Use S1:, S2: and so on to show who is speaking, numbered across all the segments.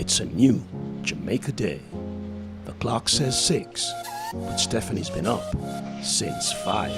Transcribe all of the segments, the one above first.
S1: It's a new Jamaica day. The clock says 6, but Stephanie's been up since 5.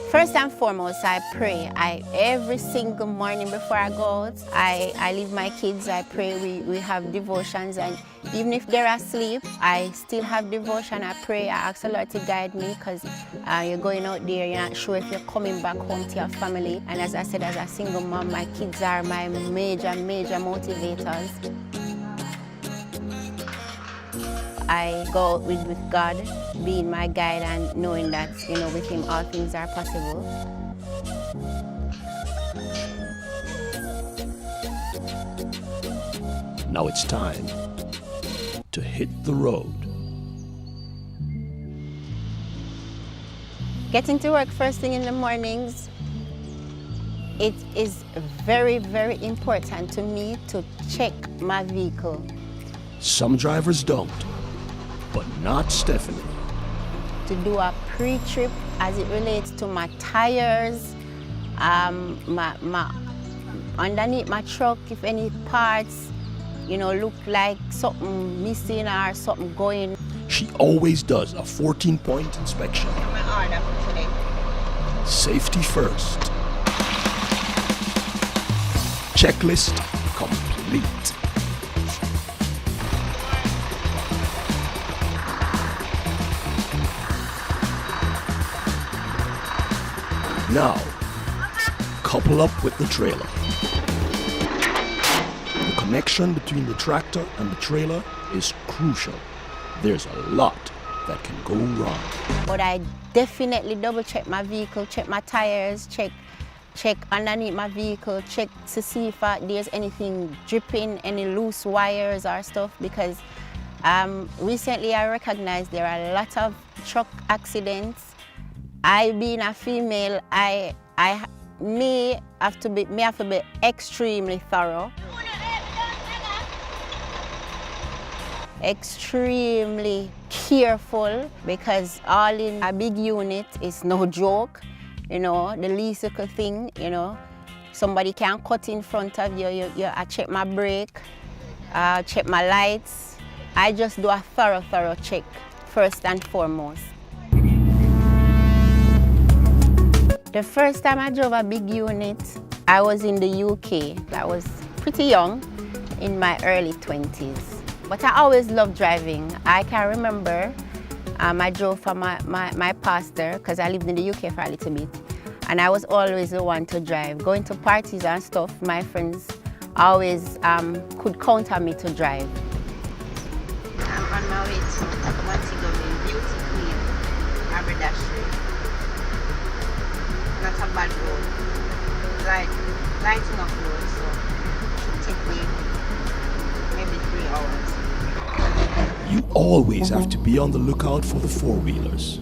S2: First and foremost, I pray. Every single morning before I go out, I leave my kids, I pray, we have devotions, and even if they're asleep, I still have devotion, I pray, I ask the Lord to guide me, because you're going out there, you're not sure if you're coming back home to your family. And as I said, as a single mom, my kids are my major motivators. I go out with God, being my guide and knowing that, with Him all things are possible.
S1: Now it's time to hit the road.
S2: Getting to work first thing in the mornings, it is very, very important to me to check my vehicle.
S1: Some drivers don't, but not Stephanie.
S2: To do a pre-trip as it relates to my tires, underneath my truck, if any parts, look like something missing or something going.
S1: She always does a 14-point inspection.
S2: My order for today.
S1: Safety first. Checklist complete. Now, couple up with the trailer. The connection between the tractor and the trailer is crucial. There's a lot that can go wrong.
S2: But I definitely double check my vehicle, check my tires, check underneath my vehicle, check to see if there's anything dripping, any loose wires or stuff, because recently I recognized there are a lot of truck accidents. I, being a female, I may have to be extremely thorough, extremely careful, because all in a big unit is no joke. The least little thing, somebody can cut in front of you. I check my brake, check my lights. I just do a thorough check first and foremost. The first time I drove a big unit, I was in the UK. I was pretty young, in my early 20s. But I always loved driving. I can remember I drove for my pastor, because I lived in the UK for a little bit. And I was always the one to drive. Going to parties and stuff, my friends always could count on me to drive.
S3: I'm on my way to Montego Beauty Queen, Haberdashery. Not a bad road. Light enough road, so it should take me maybe 3 hours.
S1: You always have to be on the lookout for the four-wheelers.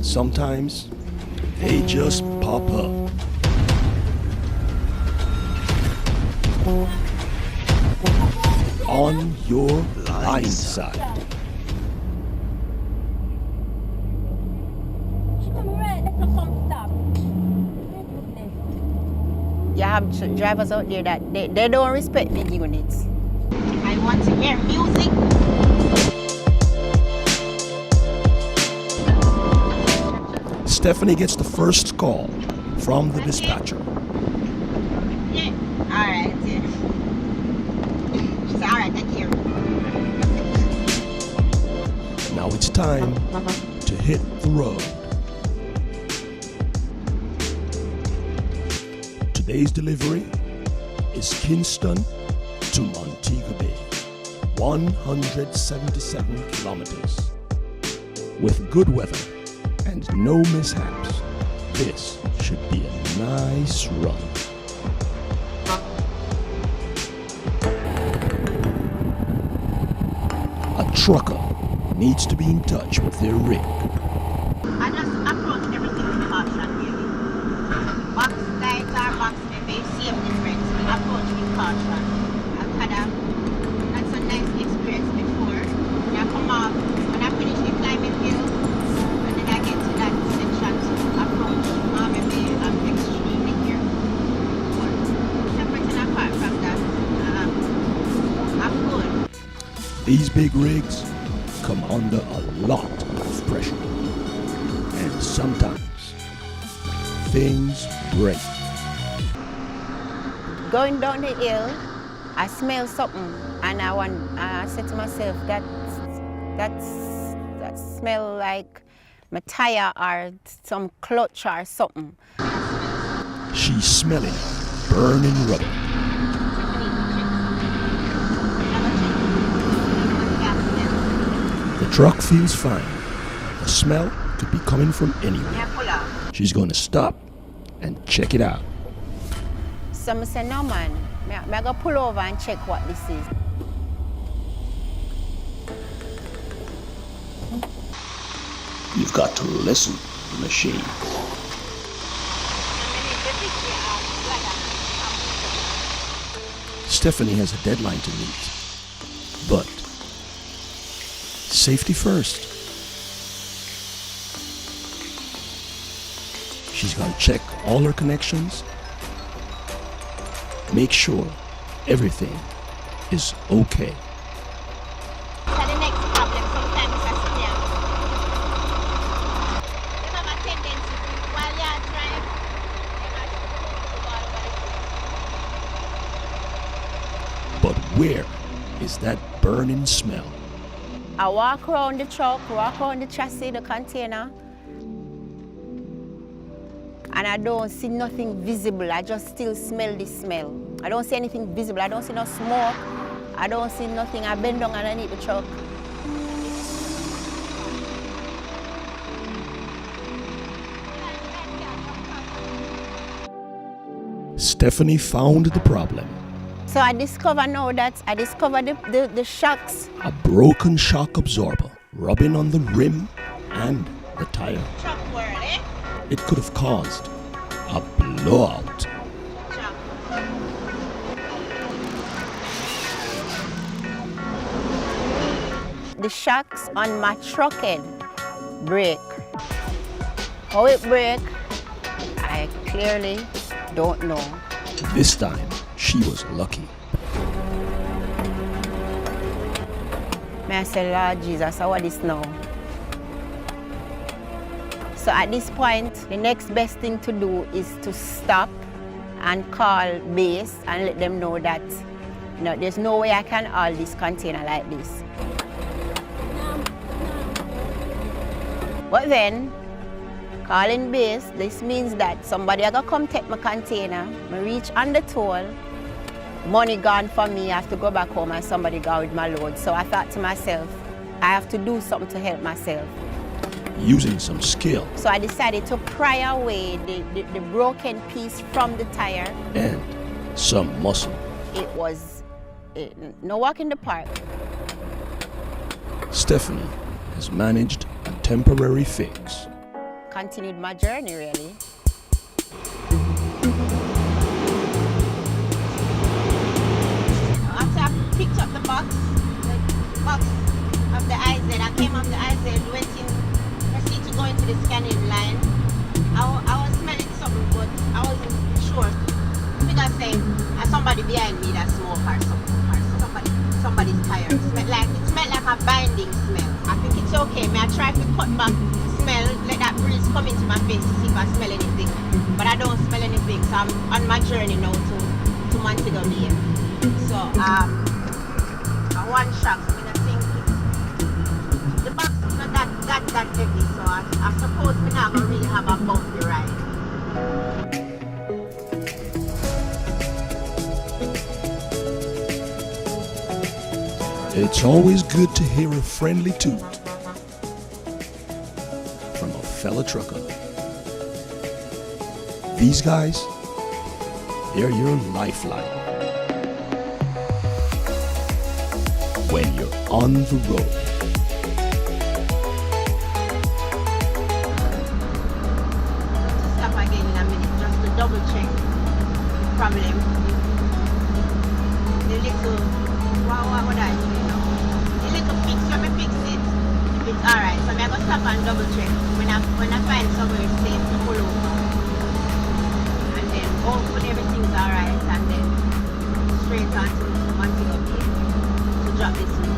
S1: Sometimes they just pop up. On your blind side.
S2: You have drivers out there that they don't respect big units.
S3: I want to hear music.
S1: Stephanie gets the first call from the dispatcher.
S3: Yeah. Alright, yeah. She said, alright, thank you.
S1: Now it's time to hit the road. Today's delivery is Kingston to Montego Bay, 177 kilometers. With good weather and no mishaps, this should be a nice run. A trucker needs to be in touch with their rig.
S3: I just approach everything with caution, really. Box lights are box, maybe same difference. Approach with caution. I've had that's a nice experience before. When I come off, when I finish the climbing hill, and then I get to that section to approach, maybe I'm extremely careful. But separate and apart from that,
S1: These big rigs come under a lot of pressure. And sometimes things break.
S2: Going down the hill, I smell something, and I said to myself, that smell like my tire or some clutch or something.
S1: She's smelling burning rubber. The truck feels fine. The smell could be coming from anywhere. She's going to stop and check it out.
S2: So I said, no man, I go pull over and check what this is.
S1: You've got to listen to the machine. Stephanie has a deadline to meet, but safety first. She's going to check all her connections, make sure everything is okay.
S3: So the next problem sometimes is a scam. You have a tendency to, while you drive, you have to go all over the place.
S1: But where is that burning smell?
S2: I walk around the truck, walk around the chassis, the container, and I don't see nothing visible. I just still smell the smell. I don't see anything visible. I don't see no smoke. I don't see nothing. I bend down underneath the truck.
S1: Stephanie found the problem.
S2: So I discover now that the shocks.
S1: A broken shock absorber rubbing on the rim and the tire.
S3: Truck world, eh?
S1: It could have caused a blowout.
S3: Truck.
S2: The shocks on my truck head break. How it break, I clearly don't know.
S1: This time, she was lucky.
S2: May I say, Lord Jesus, how is this now? So at this point, the next best thing to do is to stop and call base and let them know that there's no way I can haul this container like this. But then, calling base, this means that somebody are gonna come take my container, I reach on the toll, money gone for me, I have to go back home and somebody go with my load. So I thought to myself, I have to do something to help myself.
S1: Using some skill.
S2: So I decided to pry away the broken piece from the tire.
S1: And some muscle.
S2: It was no walk in the park.
S1: Stephanie has managed a temporary fix.
S2: Continued my journey, really.
S3: After I picked up the box of the IZ, I came up the IZ, went in, proceeded to go into the scanning line. I was smelling something, but I wasn't sure. Because saying somebody behind me that smoke or something, or somebody's tire. It smelled like a binding smell. I think it's okay. May I try to cut back smell, let that breeze come into my face to see if I smell anything. But I don't smell anything, so I'm on my journey now to Montego Bay. So one shock, I think the box is not that heavy, so I suppose we're not gonna really have a bumpy ride.
S1: It's always good to hear a friendly toot from a fellow trucker. These guys, they're your lifeline when you're on the road.
S3: Stop again in a minute just to double check the problem. The little, what would I do now? The little fix, let me fix it. If it's alright, so I'm going to stop and double check when I find somewhere safe to pull over. And then hopefully everything's alright, and then straight on to Montego Bay to drop this in.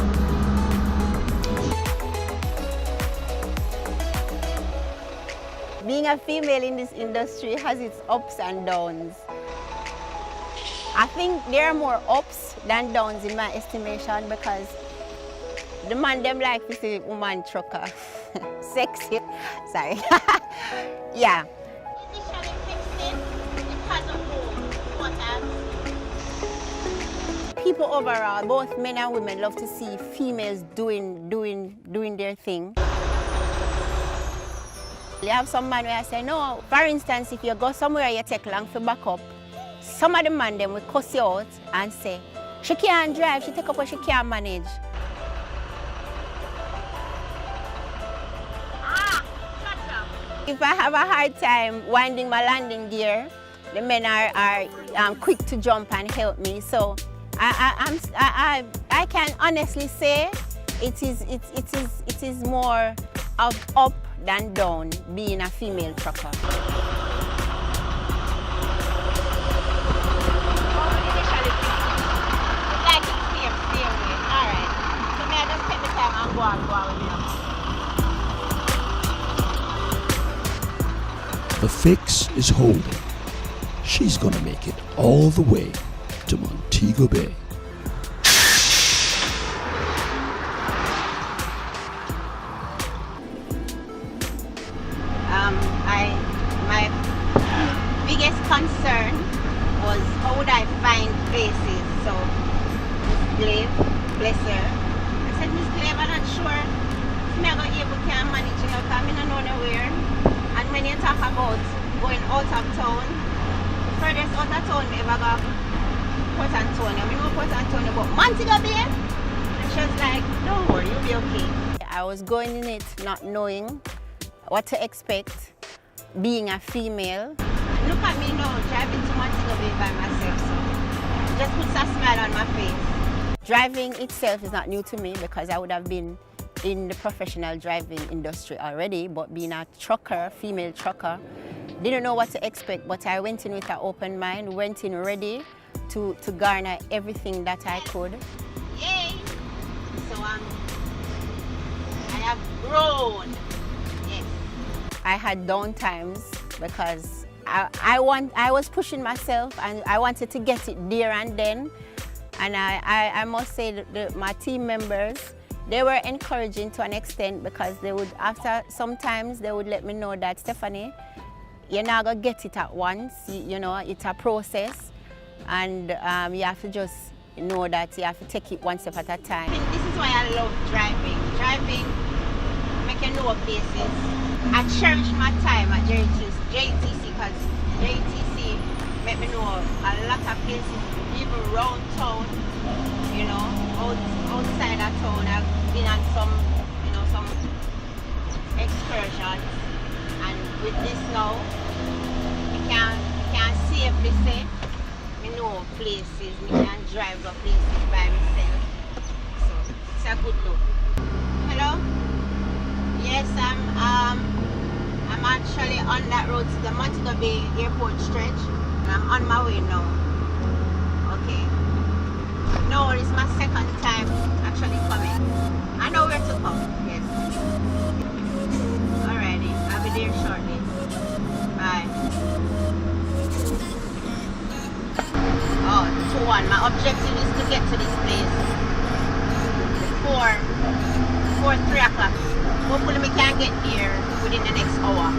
S2: Being a female in this industry has its ups and downs. I think there are more ups than downs in my estimation because the man them like to see woman trucker. Sexy. Sorry. Yeah.
S3: Initially fixed it because of Truckaz.
S2: People overall, both men and women, love to see females doing their thing. You have some man where I say, no, for instance, if you go somewhere you take long for back up, some of the man them will cuss you out and say, she can't drive, she take up what she can't manage. If I have a hard time winding my landing gear, the men are quick to jump and help me. So I can honestly say it is more of up than down being a female trucker.
S1: The fix is holding. She's gonna make it all the way to Montego Bay.
S3: My biggest concern was how would I find places. So Miss Glave, bless her. I said, Miss Glave, I'm not sure if I'm going to be able to manage it because I don't know nowhere. And when you talk about going out of town, the furthest out of town we ever go Port Antonio. We know Port Antonio, but Montego Bay? And she was like, don't worry, you'll be okay.
S2: I was going in it not knowing what to expect, being a female.
S3: Look at me now, driving to Montego Bay by myself, so just puts a smile on my face.
S2: Driving itself is not new to me because I would have been in the professional driving industry already, but being a trucker, female trucker, didn't know what to expect, but I went in with an open mind, went in ready to garner everything that I could.
S3: Yay! So I have grown. Yes.
S2: I had down times because I was pushing myself and I wanted to get it there and then. And I must say that my team members, they were encouraging to an extent because they would, sometimes they would let me know that, Stephanie, you're not going to get it at once, you know, it's a process. And you have to just know that you have to take it one step at a time.
S3: I think this is why I love driving. Driving, make you know places. I cherish my time at JTC because JTC make me know a lot of places, even around town, you know, outside of town. I've been on some, you know, some excursions, and with this now, you can safely say, you know, places, you can drive the places by myself. So it's a good look. Hello? Yes, I'm actually on that road to the Montego Bay Airport stretch. I'm on my way now. Okay. No, it's my second time actually coming. I know where to come, yes. Alrighty, I'll be there shortly. Bye. Oh, 2-1. My objective is to get to this place before 3 o'clock. Hopefully we can get here within the next hour.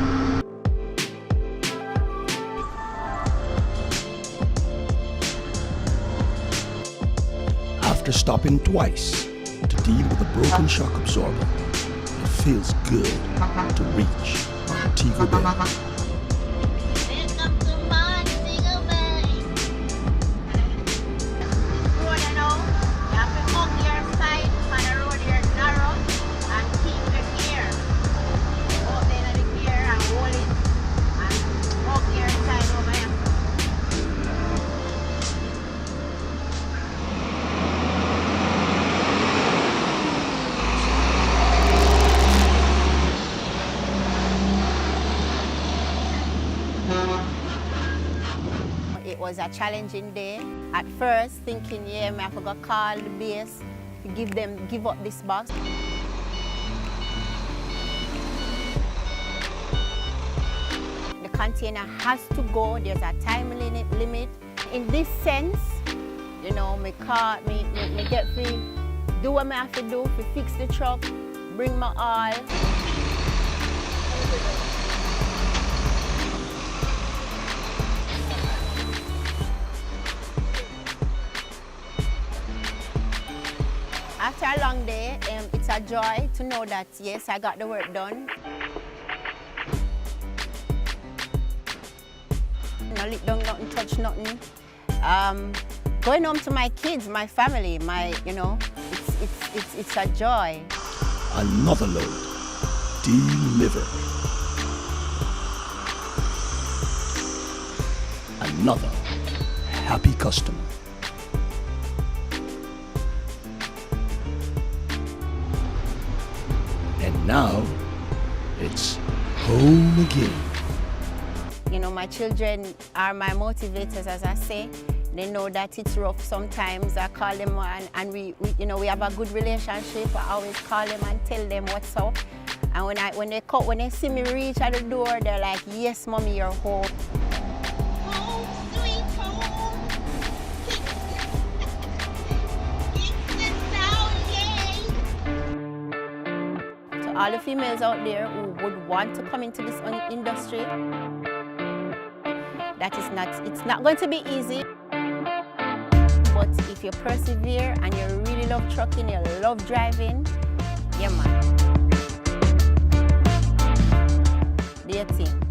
S1: After stopping twice to deal with a broken shock absorber, it feels good to reach Montego Bay.
S3: Welcome to Montego Bay. This road, you know, you have to hug your side on the road here narrow and keep the gear. Hold the gear and hold it and hug your side over here.
S2: It was a challenging day. At first, thinking, yeah, I forgot to call the base to give up this box. container has to go. There's a time limit. In this sense, you know, me get to do what I have to do to fix the truck, bring my oil. After a long day, it's a joy to know that, yes, I got the work done. No lick down nothing, touch nothing. Going home to my kids, my family, it's a joy.
S1: Another load delivered. Another happy customer. And now it's home again.
S2: You know, my children are my motivators, as I say. They know that it's rough sometimes. I call them and we we have a good relationship. I always call them and tell them what's up. And when they see me reach at the door, they're like, yes, mommy, you're home.
S3: Home, sweet home. It's the sound, yay.
S2: To all the females out there who would want to come into this industry, it's not going to be easy. But if you persevere and you really love trucking, you love driving, yeah man, do your thing.